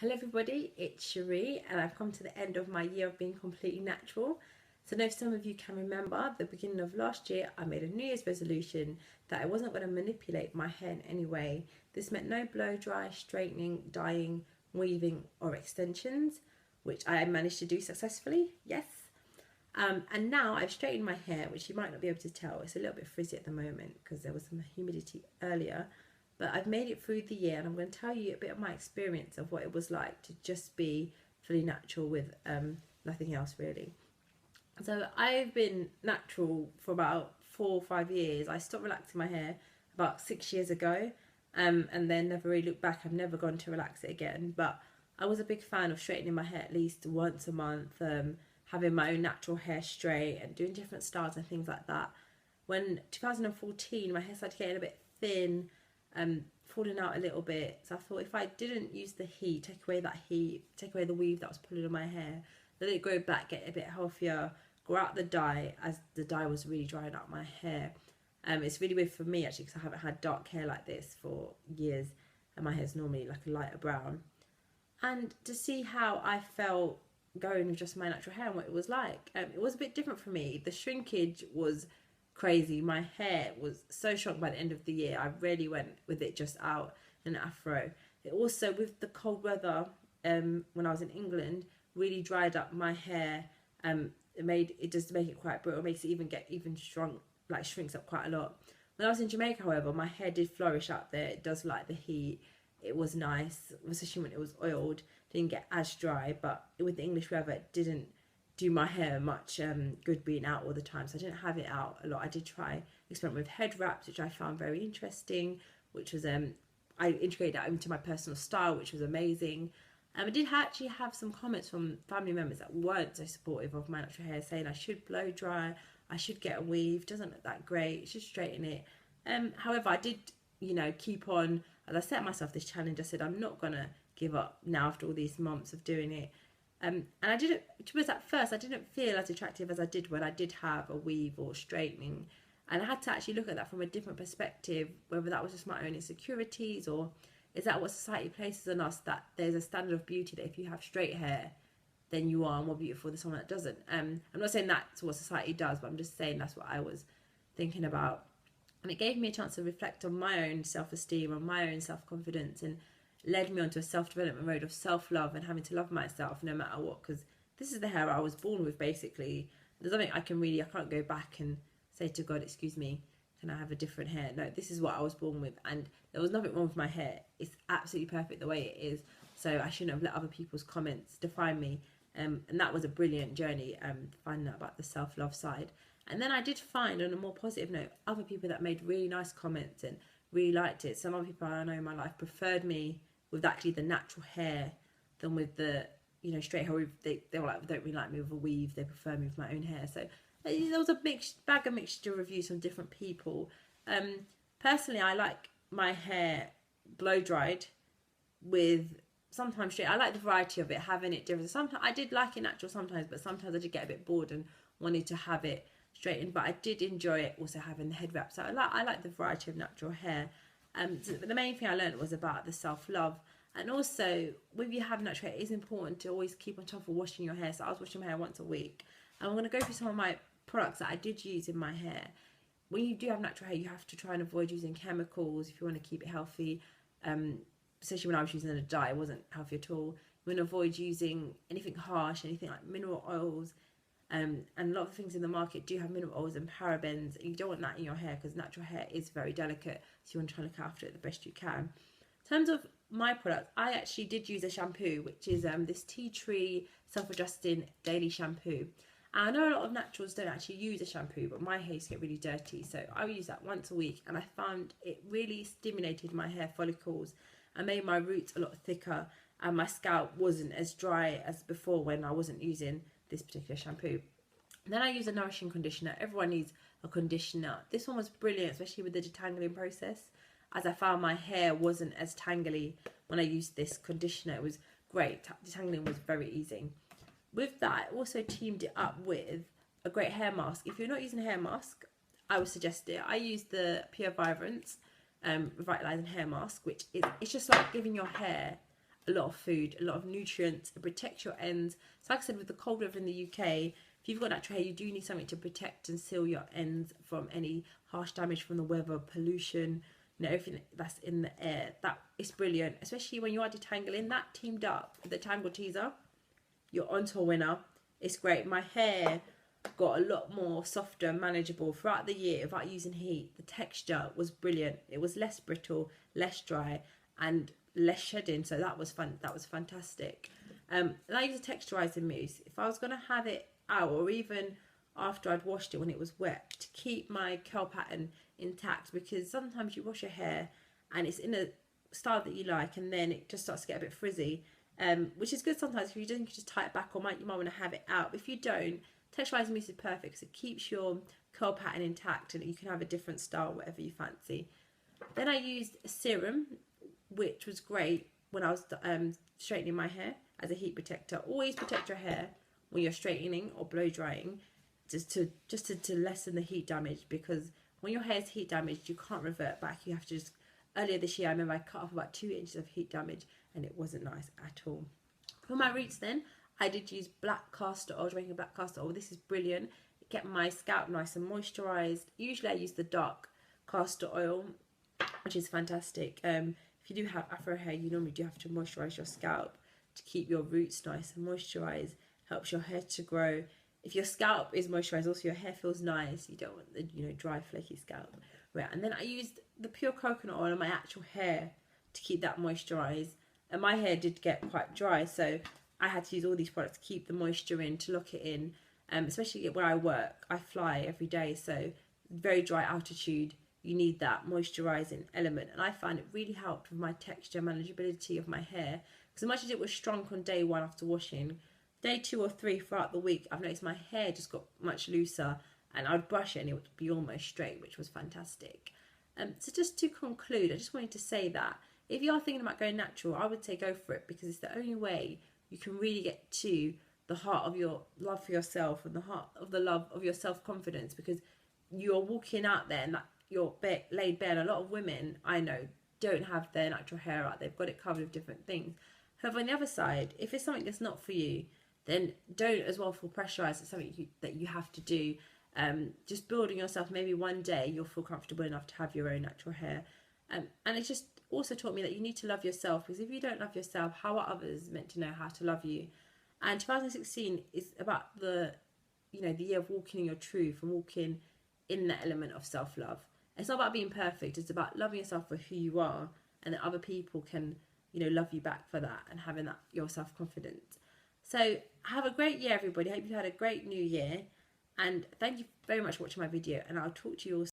Hello everybody, it's Cherie and I've come to the end of my year of being completely natural. So I know some of you can remember at the beginning of last year I made a New Year's resolution that I wasn't going to manipulate my hair in any way. This meant no blow dry, straightening, dyeing, weaving or extensions, which I managed to do successfully, yes. And now I've straightened my hair, which you might not be able to tell. It's a little bit frizzy at the moment because there was some humidity earlier. But I've made it through the year and I'm going to tell you a bit of my experience of what it was like to just be fully natural with nothing else really. So I've been natural for about 4 or 5 years. I stopped relaxing my hair about 6 years ago and then never really looked back. I've never gone to relax it again. But I was a big fan of straightening my hair at least once a month, having my own natural hair straight and doing different styles and things like that. When 2014, my hair started getting a bit thin, falling out a little bit. So I thought if I didn't use the heat, take away the weave that was pulling on my hair, let it grow back, get a bit healthier, grow out the dye as the dye was really drying out my hair. It's really weird for me actually because I haven't had dark hair like this for years and my hair's normally like a lighter brown. And to see how I felt going with just my natural hair and what it was like, it was a bit different for me. The shrinkage was crazy. My hair was so shrunk by the end of the year. I really went with it just out in an afro. It also, with the cold weather, when I was in England, really dried up my hair. It does make it quite brittle. It makes it even shrunk, like shrinks up quite a lot. When I was in Jamaica, however, my hair did flourish out there. It does like the heat. It was nice, especially when it was oiled. Didn't get as dry, but with the English weather, it didn't do my hair much good being out all the time, so I didn't have it out a lot. I did try experiment with head wraps, which I found very interesting, which was I integrated that into my personal style, which was amazing. I did actually have some comments from family members that weren't so supportive of my natural hair, saying I should blow dry, I should get a weave, doesn't look that great, should straighten it. However, I did, keep on, as I set myself this challenge. I said I'm not gonna give up now after all these months of doing it. And I didn't, at first, I didn't feel as attractive as I did when I did have a weave or straightening. And I had to actually look at that from a different perspective, whether that was just my own insecurities or is that what society places on us, that there's a standard of beauty that if you have straight hair, then you are more beautiful than someone that doesn't. I'm not saying that's what society does, but I'm just saying that's what I was thinking about. And it gave me a chance to reflect on my own self-esteem, on my own self-confidence, and led me onto a self-development road of self-love and having to love myself no matter what, because this is the hair I was born with basically. There's nothing I can't go back and say to God, excuse me, can I have a different hair? No, this is what I was born with, and there was nothing wrong with my hair. It's absolutely perfect the way it is, so I shouldn't have let other people's comments define me. And that was a brilliant journey, finding out about the self-love side. And then I did find, on a more positive note, other people that made really nice comments and really liked it. Some other people I know in my life preferred me with actually the natural hair than with the straight hair. They were like, don't really like me with a weave, they prefer me with my own hair. So there was a mixture of reviews from different people. Personally, I like my hair blow dried with sometimes straight. I like the variety of it, having it different. Sometimes I did like it natural sometimes, but sometimes I did get a bit bored and wanted to have it straightened. But I did enjoy it also having the head wrap. So I like the variety of natural hair. So the main thing I learned was about the self-love. And also, when you have natural hair, it is important to always keep on top of washing your hair. So I was washing my hair once a week. And I'm going to go through some of my products that I did use in my hair. When you do have natural hair, you have to try and avoid using chemicals if you want to keep it healthy. Especially when I was using a dye, it wasn't healthy at all. You want to avoid using anything harsh, anything like mineral oils. And a lot of things in the market do have mineral oils and parabens. You don't want that in your hair because natural hair is very delicate. So you want to try and look after it the best you can. In terms of my products, I actually did use a shampoo, which is this tea tree self-adjusting daily shampoo. And I know a lot of naturals don't actually use a shampoo, but my hair used to get really dirty. So I would use that once a week. And I found it really stimulated my hair follicles and made my roots a lot thicker. And my scalp wasn't as dry as before when I wasn't using this particular shampoo. And then I use a nourishing conditioner. Everyone needs a conditioner. This one was brilliant, especially with the detangling process, as I found my hair wasn't as tangly when I used this conditioner. It was great. Detangling was very easy. With that, I also teamed it up with a great hair mask. If you're not using a hair mask, I would suggest it. I use the Pure Vibrance Revitalizing Hair Mask, which it's just like giving your hair a lot of food, a lot of nutrients, and protect your ends. So like I said, with the cold weather in the UK, if you've got natural hair, you do need something to protect and seal your ends from any harsh damage from the weather, pollution, you know, everything that's in the air. That is brilliant, especially when you are detangling. That teamed up with the Tangle Teezer, you're onto a winner. It's great. My hair got a lot more softer and manageable throughout the year without using heat. The texture was brilliant. It was less brittle, less dry, and less shedding. So that was fun. That was fantastic. And I use a texturizing mousse. If I was gonna have it out, or even after I'd washed it when it was wet, to keep my curl pattern intact, because sometimes you wash your hair and it's in a style that you like, and then it just starts to get a bit frizzy. Which is good sometimes. If you don't, you can just tie it back, or you might want to have it out. But if you don't, texturizing mousse is perfect because it keeps your curl pattern intact, and you can have a different style, whatever you fancy. Then I used a serum, which was great when I was straightening my hair as a heat protector. Always protect your hair when you're straightening or blow drying, just to lessen the heat damage, because when your hair is heat damaged, you can't revert back. You have to just. Earlier this year, I remember I cut off about 2 inches of heat damage, and it wasn't nice at all. For my roots then, I did use black castor oil, Jamaican black castor oil. This is brilliant. It kept my scalp nice and moisturised. Usually I use the dark castor oil, which is fantastic. If you do have afro hair, you normally do have to moisturise your scalp to keep your roots nice and moisturised. Helps your hair to grow. If your scalp is moisturised, also your hair feels nice. You don't want the dry, flaky scalp. Right, and then I used the pure coconut oil on my actual hair to keep that moisturised. And my hair did get quite dry, so I had to use all these products to keep the moisture in, to lock it in. Especially where I work, I fly every day, so very dry altitude. You need that moisturising element, and I find it really helped with my texture, manageability of my hair. Because as much as it was strong on day 1 after washing, day 2 or 3 throughout the week, I've noticed my hair just got much looser, and I'd brush it and it would be almost straight, which was fantastic. So just to conclude, I just wanted to say that if you are thinking about going natural, I would say go for it, because it's the only way you can really get to the heart of your love for yourself, and the heart of the love of your self-confidence, because you're walking out there and that you're laid bare. And a lot of women I know don't have their natural hair out. They've got it covered with different things. However, on the other side, if it's something that's not for you, then don't as well feel pressurized. It's something that you have to do. Just building yourself, maybe one day you'll feel comfortable enough to have your own natural hair. And it just also taught me that you need to love yourself, because if you don't love yourself, how are others meant to know how to love you? And 2016 is about the year of walking in your truth and walking in that element of self-love. It's not about being perfect, it's about loving yourself for who you are, and that other people can love you back for that, and having that your self-confidence. So have a great year, everybody. I hope you had a great new year, and thank you very much for watching my video, and I'll talk to you all